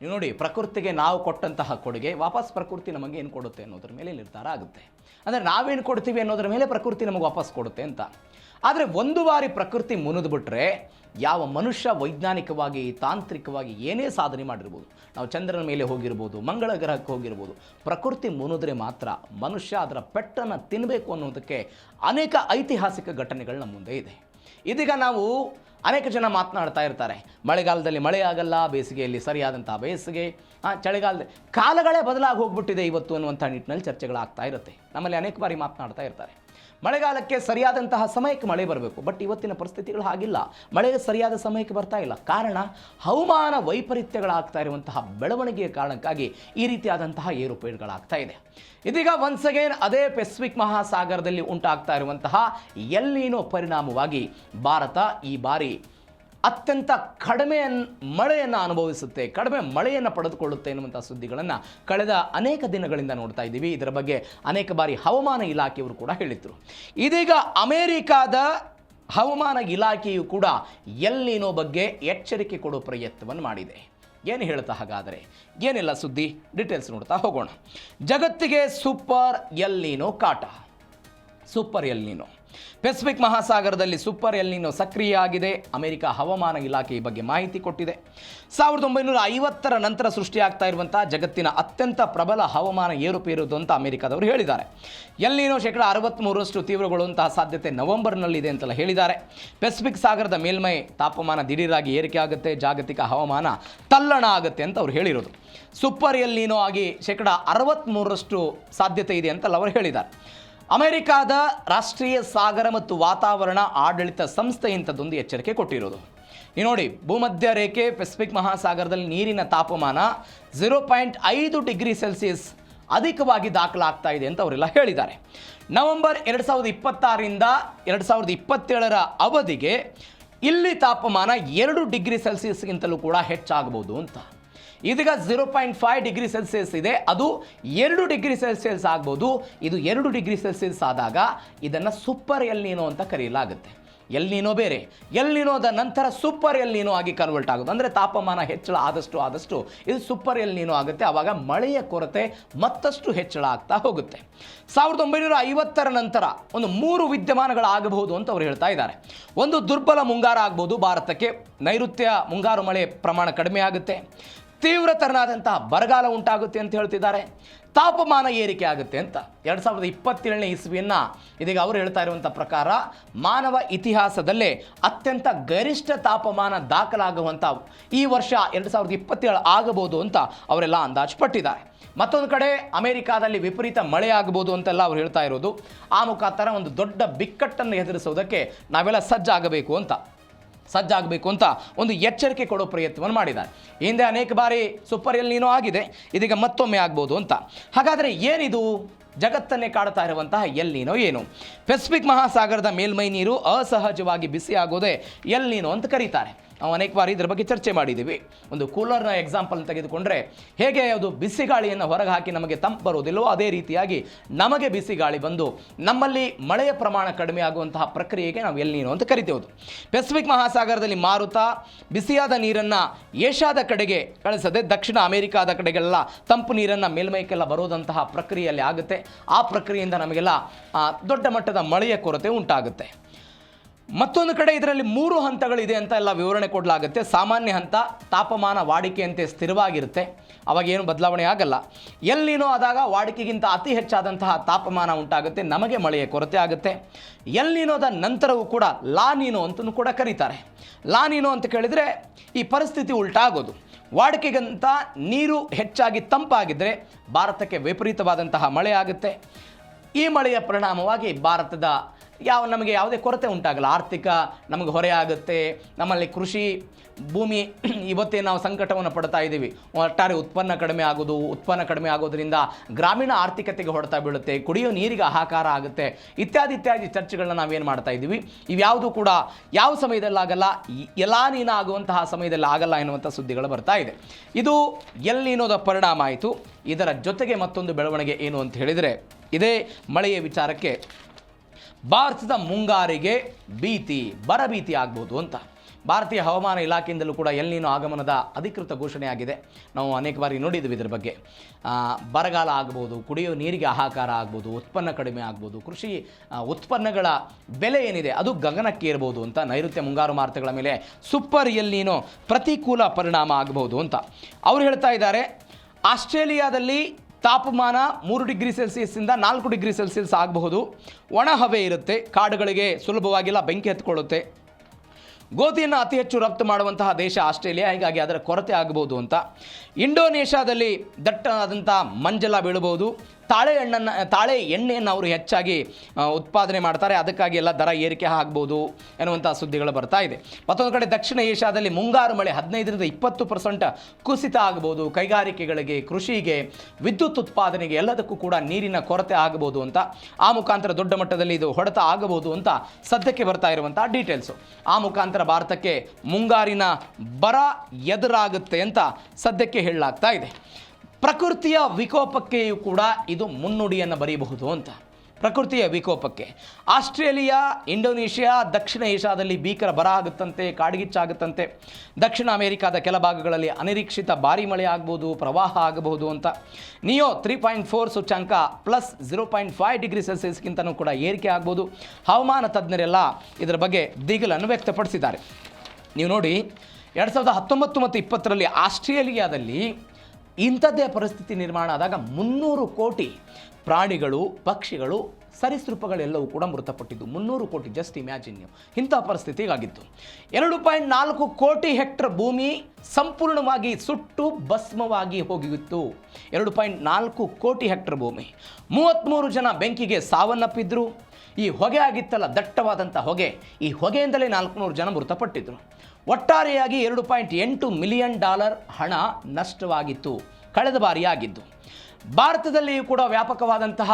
ನೀವು ನೋಡಿ, ಪ್ರಕೃತಿಗೆ ನಾವು ಕೊಟ್ಟಂತಹ ಕೊಡುಗೆ ವಾಪಸ್ ಪ್ರಕೃತಿ ನಮಗೆ ಏನು ಕೊಡುತ್ತೆ ಅನ್ನೋದ್ರ ಮೇಲೆ ನಿರ್ಧಾರ ಆಗುತ್ತೆ. ಅಂದರೆ ನಾವೇನು ಕೊಡ್ತೀವಿ ಅನ್ನೋದ್ರ ಮೇಲೆ ಪ್ರಕೃತಿ ನಮಗೆ ವಾಪಸ್ ಕೊಡುತ್ತೆ ಅಂತ. ಆದರೆ ಒಂದು ಬಾರಿ ಪ್ರಕೃತಿ ಮುನಿದ್ಬಿಟ್ರೆ ಯಾವ ಮನುಷ್ಯ ವೈಜ್ಞಾನಿಕವಾಗಿ ತಾಂತ್ರಿಕವಾಗಿ ಏನೇ ಸಾಧನೆ ಮಾಡಿರ್ಬೋದು, ನಾವು ಚಂದ್ರನ ಮೇಲೆ ಹೋಗಿರ್ಬೋದು, ಮಂಗಳ ಗ್ರಹಕ್ಕೆ ಹೋಗಿರ್ಬೋದು, ಪ್ರಕೃತಿ ಮುನಿದ್ರೆ ಮಾತ್ರ ಮನುಷ್ಯ ಅದರ ಪೆಟ್ಟನ್ನು ತಿನ್ನಬೇಕು ಅನ್ನೋದಕ್ಕೆ ಅನೇಕ ಐತಿಹಾಸಿಕ ಘಟನೆಗಳು ನಮ್ಮ ಮುಂದೆ ಇದೆ. ಇದೀಗ ನಾವು ಅನೇಕ ಜನ ಮಾತನಾಡ್ತಾ ಇರ್ತಾರೆ, ಮಳೆಗಾಲದಲ್ಲಿ ಮಳೆ ಆಗಲ್ಲ, ಬೇಸಿಗೆಯಲ್ಲಿ ಸರಿಯಾದಂಥ ಬೇಸಿಗೆ, ಚಳಿಗಾಲದಲ್ಲಿ ಕಾಲಗಳೇ ಬದಲಾಗಿ ಹೋಗ್ಬಿಟ್ಟಿದೆ ಇವತ್ತು ಅನ್ನುವಂಥ ನಿಟ್ಟಿನಲ್ಲಿ ಚರ್ಚೆಗಳಾಗ್ತಾ ಇರುತ್ತೆ. ನಮ್ಮಲ್ಲಿ ಅನೇಕ ಬಾರಿ ಮಾತನಾಡ್ತಾ ಇರ್ತಾರೆ, ಮಳೆಗಾಲಕ್ಕೆ ಸರಿಯಾದಂತಹ ಸಮಯಕ್ಕೆ ಮಳೆ ಬರಬೇಕು. ಬಟ್ ಇವತ್ತಿನ ಪರಿಸ್ಥಿತಿಗಳು ಹಾಗಿಲ್ಲ, ಮಳೆಗೆ ಸರಿಯಾದ ಸಮಯಕ್ಕೆ ಬರ್ತಾ ಇಲ್ಲ. ಕಾರಣ ಹವಾಮಾನ ವೈಪರೀತ್ಯಗಳಾಗ್ತಾ ಇರುವಂತಹ ಬೆಳವಣಿಗೆಯ ಕಾರಣಕ್ಕಾಗಿ ಈ ರೀತಿಯಾದಂತಹ ಏರುಪೇರುಗಳಾಗ್ತಾ ಇದೆ. ಇದೀಗ ಒನ್ಸ್ ಅಗೇನ್ ಅದೇ ಪೆಸಿಫಿಕ್ ಮಹಾಸಾಗರದಲ್ಲಿ ಉಂಟಾಗ್ತಾ ಇರುವಂತಹ ಎಲ್ ನೀನೋ ಪರಿಣಾಮವಾಗಿ ಭಾರತ ಈ ಬಾರಿ ಅತ್ಯಂತ ಕಡಿಮೆ ಮಳೆಯನ್ನು ಅನುಭವಿಸುತ್ತೆ, ಕಡಿಮೆ ಮಳೆಯನ್ನು ಪಡೆದುಕೊಳ್ಳುತ್ತೆ ಎನ್ನುವಂಥ ಸುದ್ದಿಗಳನ್ನು ಕಳೆದ ಅನೇಕ ದಿನಗಳಿಂದ ನೋಡ್ತಾ ಇದ್ದೀವಿ. ಇದರ ಬಗ್ಗೆ ಅನೇಕ ಬಾರಿ ಹವಾಮಾನ ಇಲಾಖೆಯವರು ಕೂಡ ಹೇಳಿದ್ರು. ಇದೀಗ ಅಮೆರಿಕಾದ ಹವಾಮಾನ ಇಲಾಖೆಯು ಕೂಡ ಎಲ್ ನೀನೋ ಬಗ್ಗೆ ಎಚ್ಚರಿಕೆ ಕೊಡೋ ಪ್ರಯತ್ನವನ್ನು ಮಾಡಿದೆ. ಏನು ಹೇಳ್ತಾ ಹಾಗಾದರೆ ಏನೆಲ್ಲ ಸುದ್ದಿ, ಡೀಟೇಲ್ಸ್ ನೋಡ್ತಾ ಹೋಗೋಣ. ಜಗತ್ತಿಗೆ ಸೂಪರ್ ಎಲ್ ನೀನೋ ಕಾಟ. ಸೂಪರ್ ಎಲ್ ನೀನೋ ಪೆಸಿಫಿಕ್ ಮಹಾಸಾಗರದಲ್ಲಿ ಸೂಪರ್ ಎಲ್ ನೀನೋ ಸಕ್ರಿಯ ಆಗಿದೆ. ಅಮೆರಿಕ ಹವಾಮಾನ ಇಲಾಖೆ ಈ ಬಗ್ಗೆ ಮಾಹಿತಿ ಕೊಟ್ಟಿದೆ. 1950ರ ನಂತರ ಸೃಷ್ಟಿಯಾಗ್ತಾ ಇರುವಂತಹ ಜಗತ್ತಿನ ಅತ್ಯಂತ ಪ್ರಬಲ ಹವಾಮಾನ ಏರುಪೇರುದು ಅಂತ ಅಮೆರಿಕದವರು ಹೇಳಿದ್ದಾರೆ. ಎಲ್ ನೀನೋ 63% ತೀವ್ರಗೊಳ್ಳುವಂತಹ ಸಾಧ್ಯತೆ ನವೆಂಬರ್ನಲ್ಲಿದೆ ಅಂತೆಲ್ಲ ಹೇಳಿದ್ದಾರೆ. ಪೆಸಿಫಿಕ್ ಸಾಗರದ ಮೇಲ್ಮೈ ತಾಪಮಾನ ದಿಢೀರಾಗಿ ಏರಿಕೆ ಆಗುತ್ತೆ, ಜಾಗತಿಕ ಹವಾಮಾನ ತಲ್ಲಣ ಆಗುತ್ತೆ ಅಂತ ಅವ್ರು ಹೇಳಿರೋದು. ಸೂಪರ್ ಎಲ್ ನೀನೋ ಆಗಿ 63% ಸಾಧ್ಯತೆ ಇದೆ ಅಂತಲ್ಲ ಅವರು ಹೇಳಿದ್ದಾರೆ. ಅಮೆರಿಕಾದ ರಾಷ್ಟ್ರೀಯ ಸಾಗರ ಮತ್ತು ವಾತಾವರಣ ಆಡಳಿತ ಸಂಸ್ಥೆ ಇಂಥದ್ದೊಂದು ಎಚ್ಚರಿಕೆ ಕೊಟ್ಟಿರೋದು. ನೀವು ನೋಡಿ, ಭೂಮಧ್ಯ ರೇಖೆ ಪೆಸಿಫಿಕ್ ಮಹಾಸಾಗರದಲ್ಲಿ ನೀರಿನ ತಾಪಮಾನ 0.5 ಡಿಗ್ರಿ ಸೆಲ್ಸಿಯಸ್ ಅಧಿಕವಾಗಿ ದಾಖಲಾಗ್ತಾ ಇದೆ ಅಂತ ಅವರೆಲ್ಲ ಹೇಳಿದ್ದಾರೆ. ನವೆಂಬರ್ 2026ರಿಂದ 2027ರ ಅವಧಿಗೆ ಇಲ್ಲಿ ತಾಪಮಾನ 2 ಡಿಗ್ರಿ ಸೆಲ್ಸಿಯಸ್ಗಿಂತಲೂ ಕೂಡ ಹೆಚ್ಚಾಗಬಹುದು ಅಂತ. ಇದೀಗ 0.5 ಡಿಗ್ರಿ ಸೆಲ್ಸಿಯಸ್ ಇದೆ, ಅದು 2 ಡಿಗ್ರಿ ಸೆಲ್ಸಿಯಸ್ ಆಗ್ಬೋದು. ಇದು 2 ಡಿಗ್ರಿ ಸೆಲ್ಸಿಯಸ್ ಆದಾಗ ಇದನ್ನು ಸೂಪರ್ ಎಲ್ ನೀನೋ ಅಂತ ಕರೆಯಲಾಗುತ್ತೆ. ಎಲ್ ನೀನೋ ಬೇರೆ, ಎಲ್ ನೀನೋದ ನಂತರ ಸೂಪರ್ ಎಲ್ ನೀನೋ ಆಗಿ ಕನ್ವರ್ಟ್ ಆಗೋದು. ಅಂದರೆ ತಾಪಮಾನ ಹೆಚ್ಚಳ ಆದಷ್ಟು ಇದು ಸೂಪರ್ ಎಲ್ ನೀನೋ ಆಗುತ್ತೆ. ಆವಾಗ ಮಳೆಯ ಕೊರತೆ ಮತ್ತಷ್ಟು ಹೆಚ್ಚಳ ಆಗ್ತಾ ಹೋಗುತ್ತೆ. 1950ರ ನಂತರ ಒಂದು 3 ವಿದ್ಯಮಾನಗಳಾಗಬಹುದು ಅಂತ ಅವರು ಹೇಳ್ತಾ ಇದ್ದಾರೆ. ಒಂದು, ದುರ್ಬಲ ಮುಂಗಾರು ಆಗ್ಬೋದು, ಭಾರತಕ್ಕೆ ನೈಋತ್ಯ ಮುಂಗಾರು ಮಳೆ ಪ್ರಮಾಣ ಕಡಿಮೆ ಆಗುತ್ತೆ. ತೀವ್ರತರನಾದಂತಹ ಬರಗಾಲ ಉಂಟಾಗುತ್ತೆ ಅಂತ ಹೇಳ್ತಿದ್ದಾರೆ. ತಾಪಮಾನ ಏರಿಕೆ ಆಗುತ್ತೆ ಅಂತ. 2027ನೇ ಇಸ್ವಿಯನ್ನು ಇದೀಗ ಅವರು ಹೇಳ್ತಾ ಇರುವಂಥ ಪ್ರಕಾರ ಮಾನವ ಇತಿಹಾಸದಲ್ಲೇ ಅತ್ಯಂತ ಗರಿಷ್ಠ ತಾಪಮಾನ ದಾಖಲಾಗುವಂಥ ಈ ವರ್ಷ 2027 ಆಗಬಹುದು ಅಂತ ಅವರೆಲ್ಲ ಅಂದಾಜು ಪಟ್ಟಿದ್ದಾರೆ. ಮತ್ತೊಂದು ಕಡೆ ಅಮೆರಿಕಾದಲ್ಲಿ ವಿಪರೀತ ಮಳೆ ಆಗಬಹುದು ಅಂತೆಲ್ಲ ಅವ್ರು ಹೇಳ್ತಾ ಇರೋದು. ಆ ಮುಖಾಂತರ ಒಂದು ದೊಡ್ಡ ಬಿಕ್ಕಟ್ಟನ್ನು ಎದುರಿಸೋದಕ್ಕೆ ನಾವೆಲ್ಲ ಸಜ್ಜಾಗಬೇಕು ಅಂತ ಒಂದು ಎಚ್ಚರಿಕೆ ಕೊಡೋ ಪ್ರಯತ್ನವನ್ನು ಮಾಡಿದ್ದಾರೆ. ಹಿಂದೆ ಅನೇಕ ಬಾರಿ ಸೂಪರ್ ಎಲ್ ನೀನೋ ಆಗಿದೆ, ಇದೀಗ ಮತ್ತೊಮ್ಮೆ ಆಗ್ಬೋದು ಅಂತ. ಹಾಗಾದರೆ ಏನಿದು ಜಗತ್ತನ್ನೇ ಕಾಡ್ತಾ ಇರುವಂತಹ ಎಲ್ ನೀನೋ ಏನು? ಪೆಸಿಫಿಕ್ ಮಹಾಸಾಗರದ ಮೇಲ್ಮೈ ನೀರು ಅಸಹಜವಾಗಿ ಬಿಸಿ ಆಗೋದೇ ಎಲ್ ನೀನೋ ಅಂತ ಕರೀತಾರೆ. ನಾವು ಅನೇಕ ಬಾರಿ ಇದರ ಬಗ್ಗೆ ಚರ್ಚೆ ಮಾಡಿದ್ದೀವಿ. ಒಂದು ಕೂಲರ್ನ ಎಕ್ಸಾಂಪಲ್ ತೆಗೆದುಕೊಂಡ್ರೆ ಹೇಗೆ ಅದು ಬಿಸಿ ಗಾಳಿಯನ್ನು ಹೊರಗೆ ಹಾಕಿ ನಮಗೆ ತಂಪು ಬರೋದಿಲ್ಲವೋ ಅದೇ ರೀತಿಯಾಗಿ ನಮಗೆ ಬಿಸಿ ಗಾಳಿ ಬಂದು ನಮ್ಮಲ್ಲಿ ಮಳೆಯ ಪ್ರಮಾಣ ಕಡಿಮೆ ಆಗುವಂತಹ ಪ್ರಕ್ರಿಯೆಗೆ ನಾವು ಎಲ್ ನೀನೋ ಅಂತ ಕರಿತೇವೆ. ಪೆಸಿಫಿಕ್ ಮಹಾಸಾಗರದಲ್ಲಿ ಮಾರುತ ಬಿಸಿಯಾದ ನೀರನ್ನು ಏಷ್ಯಾದ ಕಡೆಗೆ ಕಳಿಸದೆ ದಕ್ಷಿಣ ಅಮೆರಿಕಾದ ಕಡೆಗೆಲ್ಲ ತಂಪು ನೀರನ್ನು ಮೇಲ್ಮೈಗೆಲ್ಲ ಬರೋದಂತಹ ಪ್ರಕ್ರಿಯೆಯಲ್ಲಿ ಆಗುತ್ತೆ. ಆ ಪ್ರಕ್ರಿಯೆಯಿಂದ ನಮಗೆಲ್ಲ ದೊಡ್ಡ ಮಟ್ಟದ ಮಳೆಯ ಕೊರತೆ ಉಂಟಾಗುತ್ತೆ. ಮತ್ತೊಂದು ಕಡೆ ಇದರಲ್ಲಿ 3 ಹಂತಗಳಿದೆ ಅಂತ ಎಲ್ಲ ವಿವರಣೆ ಕೊಡಲಾಗುತ್ತೆ. ಸಾಮಾನ್ಯ ಹಂತ ತಾಪಮಾನ ವಾಡಿಕೆಯಂತೆ ಸ್ಥಿರವಾಗಿರುತ್ತೆ, ಅವಾಗೇನು ಬದಲಾವಣೆ ಆಗಲ್ಲ. ಎಲ್ ನೀನೋ ಆದಾಗ ವಾಡಿಕೆಗಿಂತ ಅತಿ ಹೆಚ್ಚಾದಂತಹ ತಾಪಮಾನ ಉಂಟಾಗುತ್ತೆ, ನಮಗೆ ಮಳೆಯ ಕೊರತೆ ಆಗುತ್ತೆ. ಎಲ್ ನೀನೋದ ನಂತರವೂ ಕೂಡ ಲಾ ನೀನೋ ಅಂತಲೂ ಕೂಡ ಕರೀತಾರೆ. ಲಾ ನೀನೋ ಅಂತ ಕೇಳಿದರೆ ಈ ಪರಿಸ್ಥಿತಿ ಉಲ್ಟಾಗೋದು. ವಾಡಿಕೆಗಿಂತ ನೀರು ಹೆಚ್ಚಾಗಿ ತಂಪಾಗಿದ್ದರೆ ಭಾರತಕ್ಕೆ ವಿಪರೀತವಾದಂತಹ ಮಳೆ ಆಗುತ್ತೆ. ಈ ಮಳೆಯ ಪರಿಣಾಮವಾಗಿ ಭಾರತದ ನಮಗೆ ಯಾವುದೇ ಕೊರತೆ ಉಂಟಾಗಲ್ಲ, ಆರ್ಥಿಕ ನಮಗೆ ಹೊರೆ ಆಗುತ್ತೆ. ನಮ್ಮಲ್ಲಿ ಕೃಷಿ ಭೂಮಿ ಇವತ್ತೇ ನಾವು ಸಂಕಟವನ್ನು ಪಡ್ತಾ ಇದ್ದೀವಿ. ಒಟ್ಟಾರೆ ಉತ್ಪನ್ನ ಕಡಿಮೆ ಆಗೋದ್ರಿಂದ ಗ್ರಾಮೀಣ ಆರ್ಥಿಕತೆಗೆ ಹೊಡೆತ ಬೀಳುತ್ತೆ, ಕುಡಿಯೋ ನೀರಿಗೆ ಹಾಹಾಕಾರ ಆಗುತ್ತೆ, ಇತ್ಯಾದಿ ಚರ್ಚೆಗಳನ್ನ ನಾವೇನು ಮಾಡ್ತಾ ಇದ್ದೀವಿ. ಇವ್ಯಾವುದು ಕೂಡ ಯಾವ ಸಮಯದಲ್ಲಾಗಲ್ಲ, ಎಲ್ ನೀನೋ ಆಗುವಂತಹ ಸಮಯದಲ್ಲಿ ಆಗಲ್ಲ ಎನ್ನುವಂಥ ಸುದ್ದಿಗಳು ಬರ್ತಾ ಇದೆ. ಇದು ಎಲ್ ನೀನೋದ ಪರಿಣಾಮ ಆಯಿತು. ಇದರ ಜೊತೆಗೆ ಮತ್ತೊಂದು ಬೆಳವಣಿಗೆ ಏನು ಅಂತ ಹೇಳಿದರೆ, ಇದೇ ಮಳೆಯ ವಿಚಾರಕ್ಕೆ ಭಾರತದ ಮುಂಗಾರಿಗೆ ಬರಭೀತಿ ಆಗ್ಬೋದು ಅಂತ. ಭಾರತೀಯ ಹವಾಮಾನ ಇಲಾಖೆಯಿಂದಲೂ ಕೂಡ ಎಲ್ ನೀನೋ ಆಗಮನದ ಅಧಿಕೃತ ಘೋಷಣೆ ಆಗಿದೆ. ನಾವು ಅನೇಕ ಬಾರಿ ನೋಡಿದ್ವಿ ಇದರ ಬಗ್ಗೆ. ಬರಗಾಲ ಆಗ್ಬೋದು, ಕುಡಿಯೋ ನೀರಿಗೆ ಹಾಹಾಕಾರ ಆಗ್ಬೋದು, ಉತ್ಪನ್ನ ಕಡಿಮೆ ಆಗ್ಬೋದು, ಕೃಷಿ ಉತ್ಪನ್ನಗಳ ಬೆಲೆ ಏನಿದೆ ಅದು ಗಗನಕ್ಕೆ ಏರ್ಬೋದು ಅಂತ, ನೈಋತ್ಯ ಮುಂಗಾರು ಮಾರುತಗಳ ಮೇಲೆ ಸೂಪರ್ ಎಲ್ ನೀನೋ ಪ್ರತಿಕೂಲ ಪರಿಣಾಮ ಆಗಬಹುದು ಅಂತ ಅವರು ಹೇಳ್ತಾ ಇದ್ದಾರೆ. ಆಸ್ಟ್ರೇಲಿಯಾದಲ್ಲಿ ತಾಪಮಾನ 3 ಡಿಗ್ರಿ ಸೆಲ್ಸಿಯಸ್ಸಿಂದ 4 ಡಿಗ್ರಿ ಸೆಲ್ಸಿಯಸ್ ಆಗಬಹುದು. ಒಣ ಹವೆ ಇರುತ್ತೆ, ಕಾಡುಗಳಿಗೆ ಸುಲಭವಾಗಿಲ್ಲ ಬೆಂಕಿ ಹತ್ಕೊಳ್ಳುತ್ತೆ. ಗೋಧಿಯನ್ನು ಅತಿ ಹೆಚ್ಚು ರಫ್ತು ಮಾಡುವಂತಹ ದೇಶ ಆಸ್ಟ್ರೇಲಿಯಾ, ಹೀಗಾಗಿ ಅದರ ಕೊರತೆ ಆಗಬಹುದು ಅಂತ. ಇಂಡೋನೇಷ್ಯಾದಲ್ಲಿ ದಟ್ಟವಾದಂಥ ಮಂಜೆಲ್ಲ ಬೀಳಬಹುದು. ತಾಳೆ ಎಣ್ಣೆಯನ್ನು ಅವರು ಹೆಚ್ಚಾಗಿ ಉತ್ಪಾದನೆ ಮಾಡ್ತಾರೆ, ಅದಕ್ಕಾಗಿ ಎಲ್ಲ ದರ ಏರಿಕೆ ಆಗ್ಬೋದು ಎನ್ನುವಂಥ ಸುದ್ದಿಗಳು ಬರ್ತಾ ಇದೆ. ಮತ್ತೊಂದು ಕಡೆ ದಕ್ಷಿಣ ಏಷ್ಯಾದಲ್ಲಿ ಮುಂಗಾರು ಮಳೆ 15ರಿಂದ 20% ಕುಸಿತ ಆಗಬಹುದು. ಕೈಗಾರಿಕೆಗಳಿಗೆ, ಕೃಷಿಗೆ, ವಿದ್ಯುತ್ ಉತ್ಪಾದನೆಗೆ ಎಲ್ಲದಕ್ಕೂ ಕೂಡ ನೀರಿನ ಕೊರತೆ ಆಗಬಹುದು ಅಂತ, ಆ ಮುಖಾಂತರ ದೊಡ್ಡ ಮಟ್ಟದಲ್ಲಿ ಇದು ಹೊಡೆತ ಆಗಬಹುದು ಅಂತ ಸದ್ಯಕ್ಕೆ ಬರ್ತಾ ಇರುವಂಥ ಡೀಟೇಲ್ಸು. ಆ ಮುಖಾಂತರ ಭಾರತಕ್ಕೆ ಮುಂಗಾರಿನ ಬರ ಎದುರಾಗುತ್ತೆ ಅಂತ ಸದ್ಯಕ್ಕೆ ಹೇಳಲಾಗ್ತಾ ಇದೆ. ಪ್ರಕೃತಿಯ ವಿಕೋಪಕ್ಕೆಯೂ ಕೂಡ ಇದು ಮುನ್ನುಡಿಯನ್ನು ಬರೆಯಬಹುದು ಅಂತ. ಪ್ರಕೃತಿಯ ವಿಕೋಪಕ್ಕೆ ಆಸ್ಟ್ರೇಲಿಯಾ, ಇಂಡೋನೇಷ್ಯಾ, ದಕ್ಷಿಣ ಏಷ್ಯಾದಲ್ಲಿ ಭೀಕರ ಬರ ಆಗುತ್ತಂತೆ, ಕಾಡ್ಗಿಚ್ಚಾಗುತ್ತಂತೆ. ದಕ್ಷಿಣ ಅಮೆರಿಕಾದ ಕೆಲ ಭಾಗಗಳಲ್ಲಿ ಅನಿರೀಕ್ಷಿತ ಭಾರೀ ಮಳೆ ಆಗ್ಬೋದು, ಪ್ರವಾಹ ಆಗಬಹುದು ಅಂತ. ನಿಯೋ 3.4 ಸೂಚ್ಯಂಕ ಪ್ಲಸ್ 0.5 ಡಿಗ್ರಿ ಸೆಲ್ಸಿಯಸ್ಗಿಂತನೂ ಕೂಡ ಏರಿಕೆ ಆಗ್ಬೋದು. ಹವಾಮಾನ ತಜ್ಞರೆಲ್ಲ ಇದರ ಬಗ್ಗೆ ದಿಗಿಲನ್ನು ವ್ಯಕ್ತಪಡಿಸಿದ್ದಾರೆ. ನೀವು ನೋಡಿ, 2019 ಮತ್ತು 2020ರಲ್ಲಿ ಆಸ್ಟ್ರೇಲಿಯಾದಲ್ಲಿ ಇಂಥದ್ದೇ ಪರಿಸ್ಥಿತಿ ನಿರ್ಮಾಣ ಆದಾಗ 300 ಕೋಟಿ ಪ್ರಾಣಿಗಳು, ಪಕ್ಷಿಗಳು, ಸರೀಸೃಪಗಳೆಲ್ಲವೂ ಕೂಡ ಮೃತಪಟ್ಟಿದ್ದು. 300 ಕೋಟಿ, ಜಸ್ಟ್ ಇಮ್ಯಾಜಿನ್ ನೀವು, ಇಂಥ ಪರಿಸ್ಥಿತಿಗಾಗಿತ್ತು. 2.4 ಕೋಟಿ ಹೆಕ್ಟರ್ ಭೂಮಿ ಸಂಪೂರ್ಣವಾಗಿ ಸುಟ್ಟು ಭಸ್ಮವಾಗಿ ಹೋಗಿತ್ತು. 2.4 ಕೋಟಿ ಹೆಕ್ಟರ್ ಭೂಮಿ, 33 ಜನ ಬೆಂಕಿಗೆ ಸಾವನ್ನಪ್ಪಿದ್ರು. ಈ ಹೊಗೆ ಆಗಿತ್ತಲ್ಲ, ದಟ್ಟವಾದಂಥ ಹೊಗೆ, ಈ ಹೊಗೆಯಿಂದಲೇ 400 ಜನ ಮೃತಪಟ್ಟಿದ್ರು. ಒಟ್ಟಾರೆಯಾಗಿ $2.8 ಮಿಲಿಯನ್ ಹಣ ನಷ್ಟವಾಗಿತ್ತು ಕಳೆದ ಬಾರಿ ಆಗಿದ್ದು. ಭಾರತದಲ್ಲಿಯೂ ಕೂಡ ವ್ಯಾಪಕವಾದಂತಹ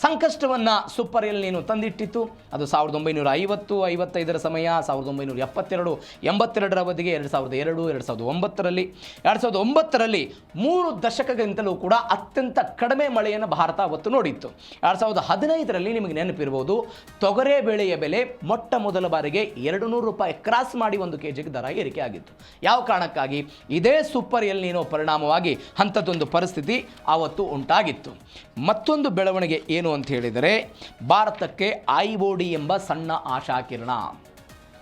ಸಂಕಷ್ಟವನ್ನು ಸೂಪರ್ ಎಲ್ ನೀನೋ ತಂದಿಟ್ಟಿತ್ತು. ಅದು 1950, 55ರ ಸಮಯ, 1972, 82ರ ಅವಧಿಗೆ, 2002, 2009ರಲ್ಲಿ. 2009ರಲ್ಲಿ 3 ದಶಕಗಳಿಂತಲೂ ಕೂಡ ಅತ್ಯಂತ ಕಡಿಮೆ ಮಳೆಯನ್ನು ಭಾರತ ಅವತ್ತು ನೋಡಿತ್ತು. 2015ರಲ್ಲಿ ನಿಮಗೆ ನೆನಪಿರ್ಬೋದು, ತೊಗರೆ ಬೇಳೆಯ ಬೆಲೆ ಮೊಟ್ಟ ಮೊದಲ ಬಾರಿಗೆ $200 ಕ್ರಾಸ್ ಮಾಡಿ 1 ಕೆಜಿಗೆ ದರ ಏರಿಕೆ ಆಗಿತ್ತು. ಯಾವ ಕಾರಣಕ್ಕಾಗಿ? ಇದೇ ಸೂಪರ್ ಎಲ್ ನೀನೋ ಪರಿಣಾಮವಾಗಿ ಅಂಥದ್ದೊಂದು ಪರಿಸ್ಥಿತಿ ಆವತ್ತು ಉಂಟಾಗಿತ್ತು. ಮತ್ತೊಂದು ಬೆಳವಣಿಗೆ ಏನು ಅಂತ ಹೇಳಿದರೆ, ಭಾರತಕ್ಕೆ IOD ಎಂಬ ಸಣ್ಣ ಆಶಾಕಿರಣ.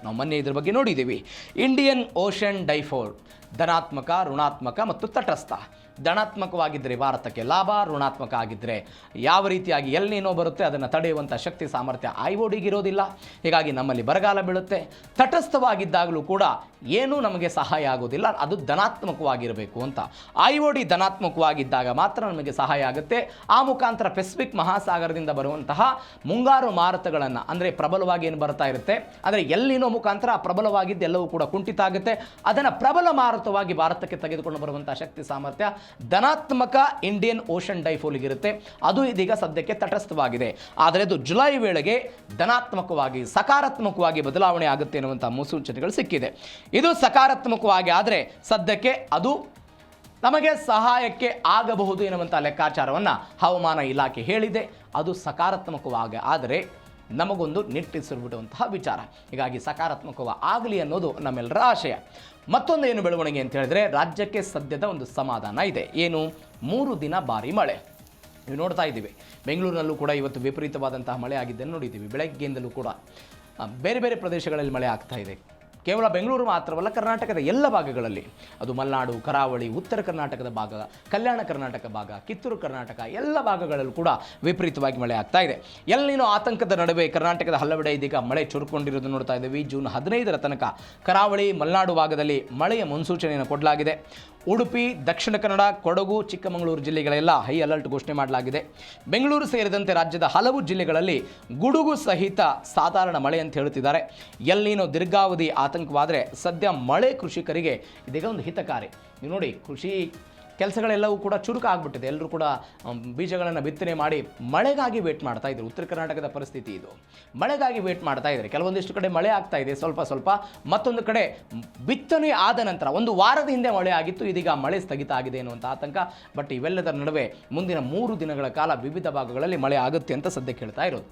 ನಾವು ಮೊನ್ನೆ ಇದ್ರ ಬಗ್ಗೆ ನೋಡಿದ್ದೀವಿ. ಇಂಡಿಯನ್ ಓಷನ್ ಡೈಪೋಲ್, ಧನಾತ್ಮಕ, ಋಣಾತ್ಮಕ ಮತ್ತು ತಟಸ್ಥ. ಧನಾತ್ಮಕವಾಗಿದ್ದರೆ ಭಾರತಕ್ಕೆ ಲಾಭ, ಋಣಾತ್ಮಕ ಆಗಿದ್ದರೆ ಯಾವ ರೀತಿಯಾಗಿ ಎಲ್ ನೀನೋ ಬರುತ್ತೆ ಅದನ್ನು ತಡೆಯುವಂಥ ಶಕ್ತಿ ಸಾಮರ್ಥ್ಯ IODಗೆ ಇರೋದಿಲ್ಲ. ಹೀಗಾಗಿ ನಮ್ಮಲ್ಲಿ ಬರಗಾಲ ಬೀಳುತ್ತೆ. ತಟಸ್ಥವಾಗಿದ್ದಾಗಲೂ ಕೂಡ ಏನೂ ನಮಗೆ ಸಹಾಯ ಆಗೋದಿಲ್ಲ, ಅದು ಧನಾತ್ಮಕವಾಗಿರಬೇಕು ಅಂತ. IOD ಧನಾತ್ಮಕವಾಗಿದ್ದಾಗ ಮಾತ್ರ ನಮಗೆ ಸಹಾಯ ಆಗುತ್ತೆ. ಆ ಮುಖಾಂತರ ಪೆಸಿಫಿಕ್ ಮಹಾಸಾಗರದಿಂದ ಬರುವಂತಹ ಮುಂಗಾರು ಮಾರುತಗಳನ್ನು, ಅಂದರೆ ಪ್ರಬಲವಾಗಿ ಏನು ಬರ್ತಾ ಇರುತ್ತೆ, ಅಂದರೆ ಎಲ್ ನೀನೋ ಮುಖಾಂತರ ಪ್ರಬಲವಾಗಿದ್ದು ಎಲ್ಲವೂ ಕೂಡ ಕುಂಠಿತ ಆಗುತ್ತೆ. ಅದನ್ನು ಪ್ರಬಲ ಮಾರುತವಾಗಿ ಭಾರತಕ್ಕೆ ತೆಗೆದುಕೊಂಡು ಬರುವಂಥ ಶಕ್ತಿ ಸಾಮರ್ಥ್ಯ ಧನಾತ್ಮಕ ಇಂಡಿಯನ್ ಓಷನ್ ಡೈಪೋಲ್ಗಿರುತ್ತೆ. ಅದು ಇದೀಗ ಸದ್ಯಕ್ಕೆ ತಟಸ್ಥವಾಗಿದೆ. ಆದರೆ ಅದು ಜುಲೈ ವೇಳೆಗೆ ಧನಾತ್ಮಕವಾಗಿ, ಸಕಾರಾತ್ಮಕವಾಗಿ ಬದಲಾವಣೆ ಆಗುತ್ತೆ ಎನ್ನುವಂಥ ಮುನ್ಸೂಚನೆಗಳು ಸಿಕ್ಕಿದೆ. ಇದು ಸಕಾರಾತ್ಮಕವಾಗಿ ಆದರೆ ಸದ್ಯಕ್ಕೆ ಅದು ನಮಗೆ ಸಹಾಯಕ್ಕೆ ಆಗಬಹುದು ಎನ್ನುವಂಥ ಲೆಕ್ಕಾಚಾರವನ್ನು ಹವಾಮಾನ ಇಲಾಖೆ ಹೇಳಿದೆ. ಅದು ಸಕಾರಾತ್ಮಕವಾಗಿ ಆದರೆ ನಮಗೊಂದು ನಿಟ್ಟಿಸಿರುವಂತಹ ವಿಚಾರ. ಹೀಗಾಗಿ ಸಕಾರಾತ್ಮಕವಾಗಿ ಆಗಲಿ ಅನ್ನೋದು ನಮ್ಮೆಲ್ಲರ ಆಶಯ. ಮತ್ತೊಂದು ಏನು ಬೆಳವಣಿಗೆ ಅಂತ ಹೇಳಿದ್ರೆ, ರಾಜ್ಯಕ್ಕೆ ಸದ್ಯದ ಒಂದು ಸಮಾಧಾನ ಇದೆ. ಏನು? 3 ದಿನ ಭಾರಿ ಮಳೆ ನೀವು ನೋಡ್ತಾ ಇದ್ದೀವಿ. ಬೆಂಗಳೂರಿನಲ್ಲೂ ಕೂಡ ಇವತ್ತು ವಿಪರೀತವಾದಂತಹ ಮಳೆ ಆಗಿದ್ದನ್ನು ನೋಡಿದ್ದೀವಿ. ಬೆಳಗ್ಗೆಯಿಂದಲೂ ಕೂಡ ಬೇರೆ ಬೇರೆ ಪ್ರದೇಶಗಳಲ್ಲಿ ಮಳೆ ಆಗ್ತಾ ಇದೆ. ಕೇವಲ ಬೆಂಗಳೂರು ಮಾತ್ರವಲ್ಲ, ಕರ್ನಾಟಕದ ಎಲ್ಲ ಭಾಗಗಳಲ್ಲಿ, ಅದು ಮಲೆನಾಡು, ಕರಾವಳಿ, ಉತ್ತರ ಕರ್ನಾಟಕದ ಭಾಗ, ಕಲ್ಯಾಣ ಕರ್ನಾಟಕ ಭಾಗ, ಕಿತ್ತೂರು ಕರ್ನಾಟಕ ಎಲ್ಲ ಭಾಗಗಳಲ್ಲೂ ಕೂಡ ವಿಪರೀತವಾಗಿ ಮಳೆ ಆಗ್ತಾ ಇದೆ. ಎಲ್ ನೀನೋ ಆತಂಕದ ನಡುವೆ ಕರ್ನಾಟಕದ ಹಲವೆಡೆ ಇದೀಗ ಮಳೆ ಚುರುಕೊಂಡಿರೋದು ನೋಡ್ತಾ ಇದ್ದೀವಿ. ಜೂನ್ 15ರ ತನಕ ಕರಾವಳಿ, ಮಲೆನಾಡು ಭಾಗದಲ್ಲಿ ಮಳೆಯ ಮುನ್ಸೂಚನೆಯನ್ನು ಕೊಡಲಾಗಿದೆ. ಉಡುಪಿ, ದಕ್ಷಿಣ ಕನ್ನಡ, ಕೊಡಗು, ಚಿಕ್ಕಮಗಳೂರು ಜಿಲ್ಲೆಗಳೆಲ್ಲ ಹೈ ಅಲರ್ಟ್ ಘೋಷಣೆ ಮಾಡಲಾಗಿದೆ. ಬೆಂಗಳೂರು ಸೇರಿದಂತೆ ರಾಜ್ಯದ ಹಲವು ಜಿಲ್ಲೆಗಳಲ್ಲಿ ಗುಡುಗು ಸಹಿತ ಸಾಧಾರಣ ಮಳೆ ಅಂತ ಹೇಳುತ್ತಿದ್ದಾರೆ. ಎಲ್ ನೀನೋ ದೀರ್ಘಾವಧಿ ಆತಂಕವಾದರೆ ಸದ್ಯ ಮಳೆ ಕೃಷಿಕರಿಗೆ ಇದೀಗ ಒಂದು ಹಿತಕಾರಿ. ನೀವು ನೋಡಿ, ಕೃಷಿ ಕೆಲಸಗಳೆಲ್ಲವೂ ಕೂಡ ಚುರುಕಾಗ್ಬಿಟ್ಟಿದೆ. ಎಲ್ಲರೂ ಕೂಡ ಬೀಜಗಳನ್ನು ಬಿತ್ತನೆ ಮಾಡಿ ಮಳೆಗಾಗಿ ವೇಟ್ ಮಾಡ್ತಾ ಇದ್ರು. ಉತ್ತರ ಕರ್ನಾಟಕದ ಪರಿಸ್ಥಿತಿ ಇದು. ಮಳೆಗಾಗಿ ವೇಟ್ ಮಾಡ್ತಾ ಇದ್ದಾರೆ. ಕೆಲವೊಂದಿಷ್ಟು ಕಡೆ ಮಳೆ ಆಗ್ತಾ ಇದೆ ಸ್ವಲ್ಪ ಸ್ವಲ್ಪ, ಮತ್ತೊಂದು ಕಡೆ ಬಿತ್ತನೆ ಆದ ನಂತರ 1 ವಾರದ ಹಿಂದೆ ಮಳೆ ಆಗಿತ್ತು, ಇದೀಗ ಮಳೆ ಸ್ಥಗಿತ ಆಗಿದೆ ಅನ್ನುವಂಥ ಆತಂಕ. ಬಟ್ ಇವೆಲ್ಲದರ ನಡುವೆ ಮುಂದಿನ 3 ದಿನಗಳ ಕಾಲ ವಿವಿಧ ಭಾಗಗಳಲ್ಲಿ ಮಳೆ ಆಗುತ್ತೆ ಅಂತ ಸದ್ಯಕ್ಕೆ ಹೇಳ್ತಾ ಇರೋದು.